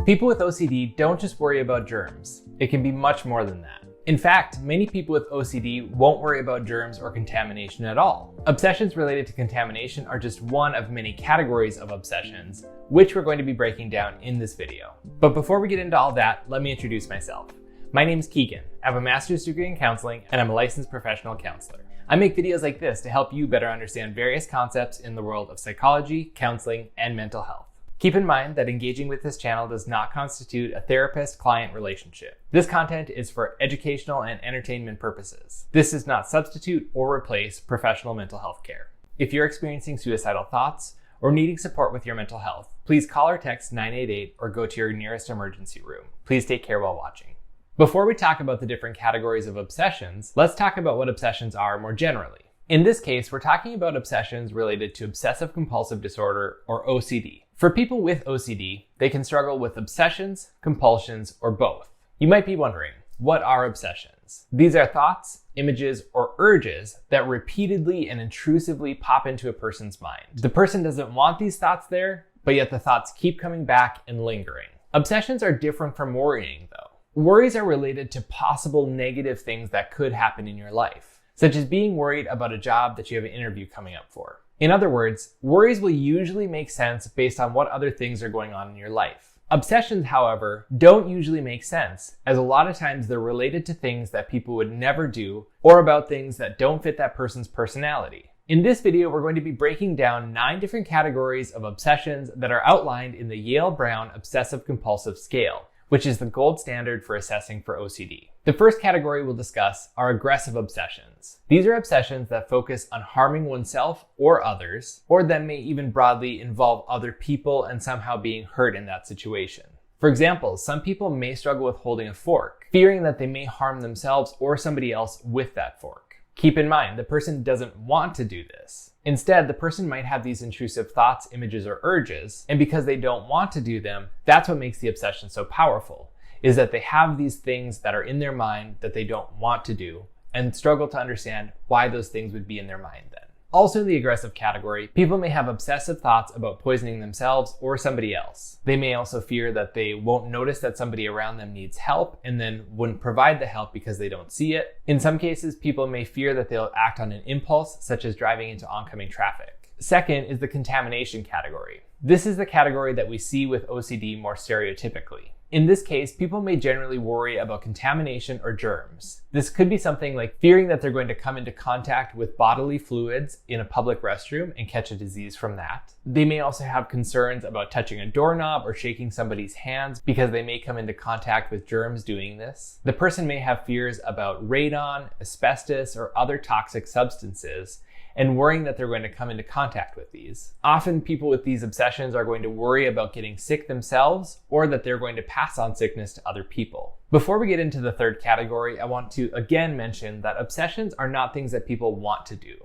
People with OCD don't just worry about germs. It can be much more than that. In fact, many people with OCD won't worry about germs or contamination at all. Obsessions related to contamination are just one of many categories of obsessions, which we're going to be breaking down in this video. But before we get into all that, let me introduce myself. My name is Keegan. I have a master's degree in counseling, and I'm a licensed professional counselor. I make videos like this to help you better understand various concepts in the world of psychology, counseling, and mental health. Keep in mind that engaging with this channel does not constitute a therapist-client relationship. This content is for educational and entertainment purposes. This does not substitute or replace professional mental health care. If you're experiencing suicidal thoughts or needing support with your mental health, please call or text 988 or go to your nearest emergency room. Please take care while watching. Before we talk about the different categories of obsessions, let's talk about what obsessions are more generally. In this case, we're talking about obsessions related to Obsessive-Compulsive Disorder, or OCD. For people with OCD, they can struggle with obsessions, compulsions, or both. You might be wondering, what are obsessions? These are thoughts, images, or urges that repeatedly and intrusively pop into a person's mind. The person doesn't want these thoughts there, but yet the thoughts keep coming back and lingering. Obsessions are different from worrying, though. Worries are related to possible negative things that could happen in your life, such as being worried about a job that you have an interview coming up for. In other words, worries will usually make sense based on what other things are going on in your life. Obsessions, however, don't usually make sense, as a lot of times they're related to things that people would never do or about things that don't fit that person's personality. In this video, we're going to be breaking down 9 different categories of obsessions that are outlined in the Yale-Brown Obsessive-Compulsive Scale, which is the gold standard for assessing for OCD. The first category we'll discuss are aggressive obsessions. These are obsessions that focus on harming oneself or others, or that may even broadly involve other people and somehow being hurt in that situation. For example, some people may struggle with holding a fork, fearing that they may harm themselves or somebody else with that fork. Keep in mind, the person doesn't want to do this. Instead, the person might have these intrusive thoughts, images, or urges, and because they don't want to do them, that's what makes the obsession so powerful, is that they have these things that are in their mind that they don't want to do, and struggle to understand why those things would be in their mind then. Also in the aggressive category, people may have obsessive thoughts about poisoning themselves or somebody else. They may also fear that they won't notice that somebody around them needs help and then wouldn't provide the help because they don't see it. In some cases, people may fear that they'll act on an impulse, such as driving into oncoming traffic. Second is the contamination category. This is the category that we see with OCD more stereotypically. In this case, people may generally worry about contamination or germs. This could be something like fearing that they're going to come into contact with bodily fluids in a public restroom and catch a disease from that. They may also have concerns about touching a doorknob or shaking somebody's hands because they may come into contact with germs doing this. The person may have fears about radon, asbestos, or other toxic substances, and worrying that they're going to come into contact with these. Often people with these obsessions are going to worry about getting sick themselves or that they're going to pass on sickness to other people. Before we get into the third category, I want to again mention that obsessions are not things that people want to do.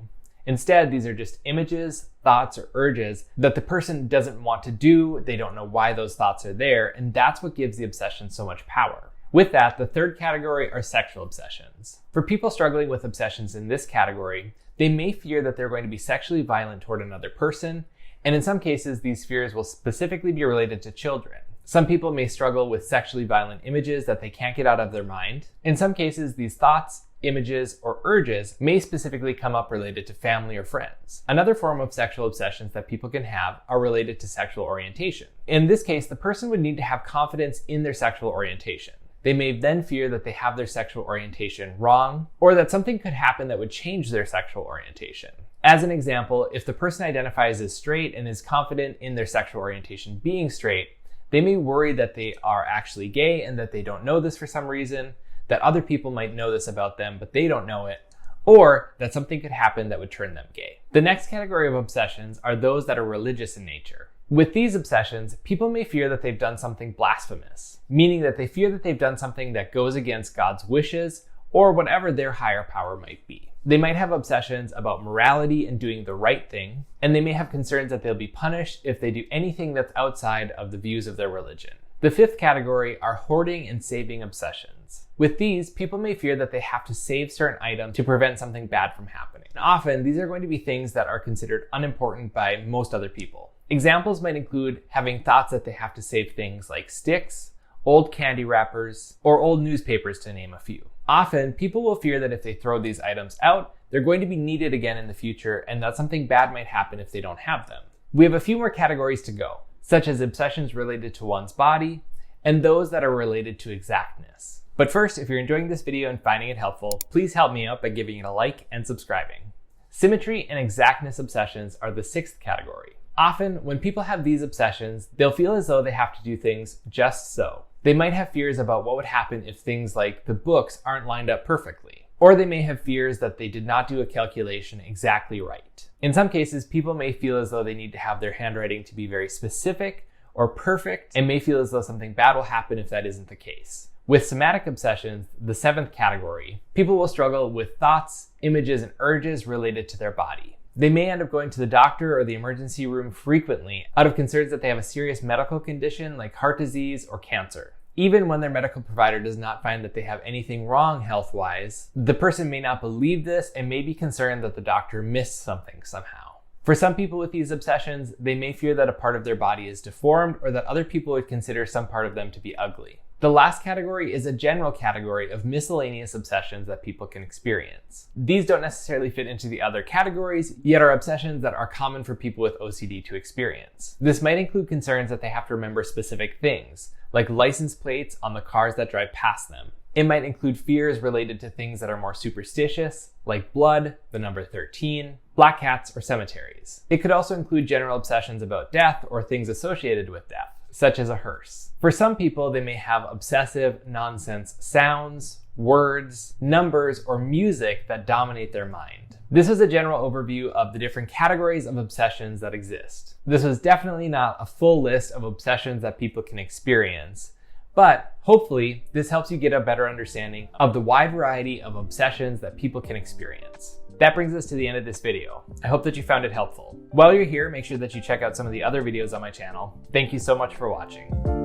Instead, these are just images, thoughts, or urges that the person doesn't want to do, they don't know why those thoughts are there, and that's what gives the obsession so much power. With that, the third category are sexual obsessions. For people struggling with obsessions in this category, they may fear that they're going to be sexually violent toward another person, and in some cases, these fears will specifically be related to children. Some people may struggle with sexually violent images that they can't get out of their mind. In some cases, these thoughts, images, or urges may specifically come up related to family or friends. Another form of sexual obsessions that people can have are related to sexual orientation. In this case, the person would need to have confidence in their sexual orientation. They may then fear that they have their sexual orientation wrong, or that something could happen that would change their sexual orientation. As an example, if the person identifies as straight and is confident in their sexual orientation being straight, they may worry that they are actually gay and that they don't know this for some reason, that other people might know this about them but they don't know it, or that something could happen that would turn them gay. The next category of obsessions are those that are religious in nature. With these obsessions, people may fear that they've done something blasphemous, meaning that they fear that they've done something that goes against God's wishes or whatever their higher power might be. They might have obsessions about morality and doing the right thing, and they may have concerns that they'll be punished if they do anything that's outside of the views of their religion. The fifth category are hoarding and saving obsessions. With these, people may fear that they have to save certain items to prevent something bad from happening. And often, these are going to be things that are considered unimportant by most other people. Examples might include having thoughts that they have to save things like sticks, old candy wrappers, or old newspapers, to name a few. Often, people will fear that if they throw these items out, they're going to be needed again in the future, and that something bad might happen if they don't have them. We have a few more categories to go, such as obsessions related to one's body, and those that are related to exactness. But first, if you're enjoying this video and finding it helpful, please help me out by giving it a like and subscribing. Symmetry and exactness obsessions are the sixth category. Often, when people have these obsessions, they'll feel as though they have to do things just so. They might have fears about what would happen if things like the books aren't lined up perfectly. Or they may have fears that they did not do a calculation exactly right. In some cases, people may feel as though they need to have their handwriting to be very specific or perfect, and may feel as though something bad will happen if that isn't the case. With somatic obsessions, the seventh category, people will struggle with thoughts, images, and urges related to their body. They may end up going to the doctor or the emergency room frequently out of concerns that they have a serious medical condition like heart disease or cancer. Even when their medical provider does not find that they have anything wrong health-wise, the person may not believe this and may be concerned that the doctor missed something somehow. For some people with these obsessions, they may fear that a part of their body is deformed or that other people would consider some part of them to be ugly. The last category is a general category of miscellaneous obsessions that people can experience. These don't necessarily fit into the other categories, yet are obsessions that are common for people with OCD to experience. This might include concerns that they have to remember specific things, like license plates on the cars that drive past them. It might include fears related to things that are more superstitious, like blood, the number 13, black cats, or cemeteries. It could also include general obsessions about death or things associated with death, such as a hearse. For some people, they may have obsessive nonsense sounds, words, numbers, or music that dominate their mind. This is a general overview of the different categories of obsessions that exist. This was definitely not a full list of obsessions that people can experience, but hopefully this helps you get a better understanding of the wide variety of obsessions that people can experience. That brings us to the end of this video. I hope that you found it helpful. While you're here, make sure that you check out some of the other videos on my channel. Thank you so much for watching.